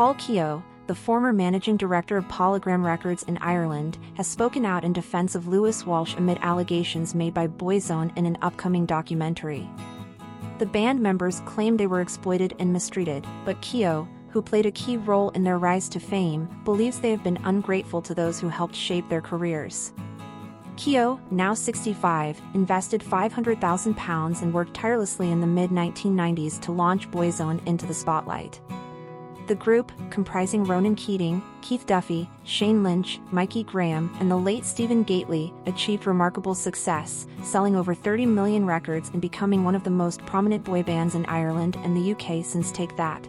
Paul Keogh, the former managing director of Polygram Records in Ireland, has spoken out in defense of Louis Walsh amid allegations made by Boyzone in an upcoming documentary. The band members claim they were exploited and mistreated, but Keogh, who played a key role in their rise to fame, believes they have been ungrateful to those who helped shape their careers. Keogh, now 65, invested £500,000 and worked tirelessly in the mid-1990s to launch Boyzone into the spotlight. The group, comprising Ronan Keating, Keith Duffy, Shane Lynch, Mikey Graham, and the late Stephen Gately, achieved remarkable success, selling over 30 million records and becoming one of the most prominent boy bands in Ireland and the UK since Take That.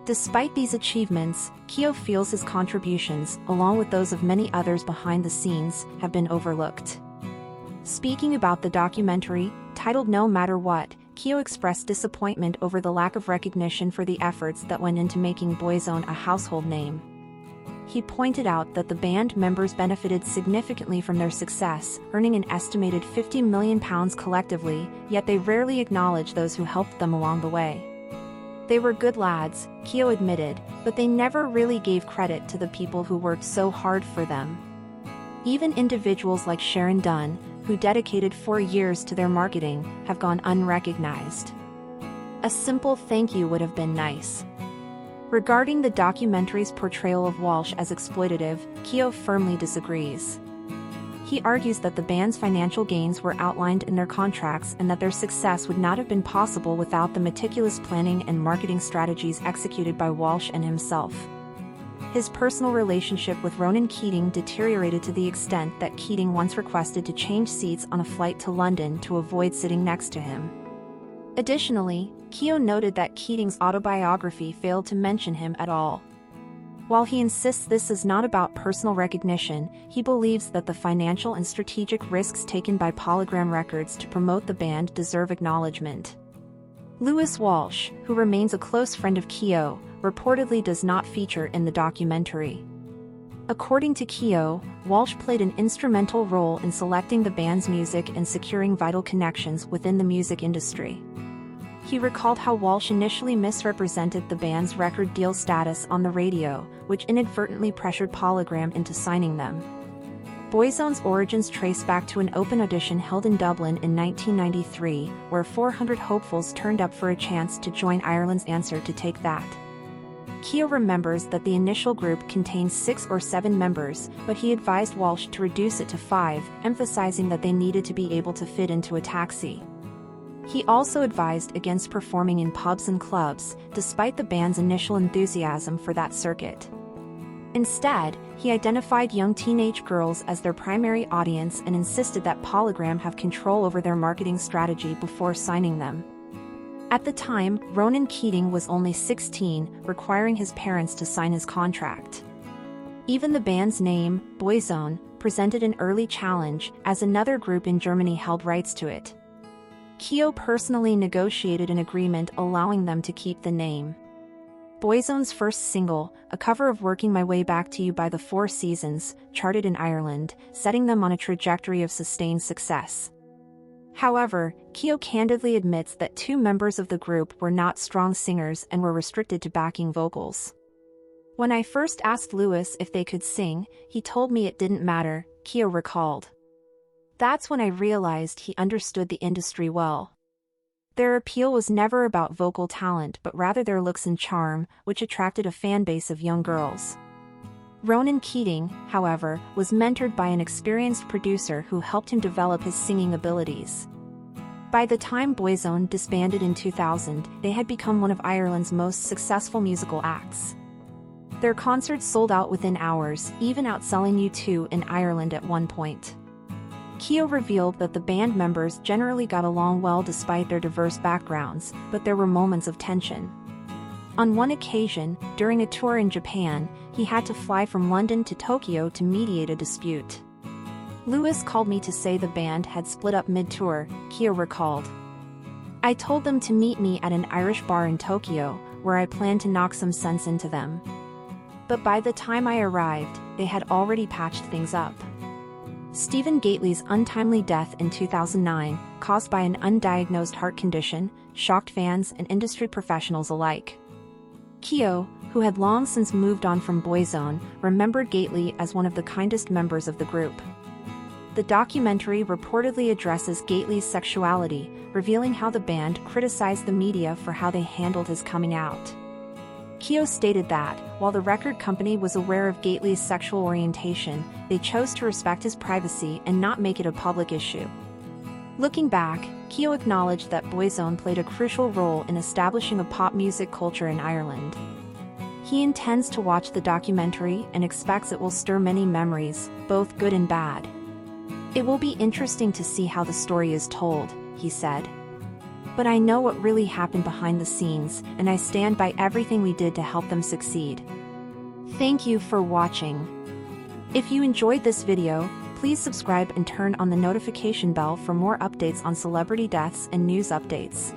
Despite these achievements, Keogh feels his contributions, along with those of many others behind the scenes, have been overlooked. Speaking about the documentary, titled No Matter What, Keogh expressed disappointment over the lack of recognition for the efforts that went into making Boyzone a household name. He pointed out that the band members benefited significantly from their success, earning an estimated £50 million collectively, yet they rarely acknowledge those who helped them along the way. They were good lads, Keogh admitted, but they never really gave credit to the people who worked so hard for them. Even individuals like Sharon Dunn, who dedicated 4 years to their marketing, have gone unrecognized. A simple thank you would have been nice. Regarding the documentary's portrayal of Walsh as exploitative, Keogh firmly disagrees. He argues that the band's financial gains were outlined in their contracts and that their success would not have been possible without the meticulous planning and marketing strategies executed by Walsh and himself. His personal relationship with Ronan Keating deteriorated to the extent that Keating once requested to change seats on a flight to London to avoid sitting next to him. Additionally, Keogh noted that Keating's autobiography failed to mention him at all. While he insists this is not about personal recognition, he believes that the financial and strategic risks taken by Polygram Records to promote the band deserve acknowledgement. Louis Walsh, who remains a close friend of Keogh, reportedly does not feature in the documentary. According to Keogh, Walsh played an instrumental role in selecting the band's music and securing vital connections within the music industry. He recalled how Walsh initially misrepresented the band's record deal status on the radio, which inadvertently pressured Polygram into signing them. Boyzone's origins trace back to an open audition held in Dublin in 1993, where 400 hopefuls turned up for a chance to join Ireland's answer to Take That. Keogh remembers that the initial group contained 6 or 7 members, but he advised Walsh to reduce it to 5, emphasizing that they needed to be able to fit into a taxi. He also advised against performing in pubs and clubs, despite the band's initial enthusiasm for that circuit. Instead, he identified young teenage girls as their primary audience and insisted that Polygram have control over their marketing strategy before signing them. At the time, Ronan Keating was only 16, requiring his parents to sign his contract. Even the band's name, Boyzone, presented an early challenge, as another group in Germany held rights to it. Keogh personally negotiated an agreement allowing them to keep the name. Boyzone's first single, a cover of Working My Way Back to You by the Four Seasons, charted in Ireland, setting them on a trajectory of sustained success. However, Keogh candidly admits that 2 members of the group were not strong singers and were restricted to backing vocals. When I first asked Louis if they could sing, he told me it didn't matter, Keogh recalled. That's when I realized he understood the industry well. Their appeal was never about vocal talent but rather their looks and charm, which attracted a fan base of young girls. Ronan Keating, however, was mentored by an experienced producer who helped him develop his singing abilities. By the time Boyzone disbanded in 2000, they had become one of Ireland's most successful musical acts. Their concerts sold out within hours, even outselling U2 in Ireland at one point. Keogh revealed that the band members generally got along well despite their diverse backgrounds, but there were moments of tension. On one occasion, during a tour in Japan, he had to fly from London to Tokyo to mediate a dispute. Louis called me to say the band had split up mid-tour, Keogh recalled. I told them to meet me at an Irish bar in Tokyo, where I planned to knock some sense into them. But by the time I arrived, they had already patched things up. Stephen Gately's untimely death in 2009, caused by an undiagnosed heart condition, shocked fans and industry professionals alike. Kyo, who had long since moved on from Boyzone, remembered Gately as one of the kindest members of the group. The documentary reportedly addresses Gately's sexuality, revealing how the band criticized the media for how they handled his coming out. Kyo stated that, while the record company was aware of Gately's sexual orientation, they chose to respect his privacy and not make it a public issue. Looking back, Kyo acknowledged that Boyzone played a crucial role in establishing a pop music culture in Ireland. He intends to watch the documentary and expects it will stir many memories, both good and bad. "It will be interesting to see how the story is told," he said. "But I know what really happened behind the scenes, and I stand by everything we did to help them succeed." Thank you for watching. If you enjoyed this video, please subscribe and turn on the notification bell for more updates on celebrity deaths and news updates.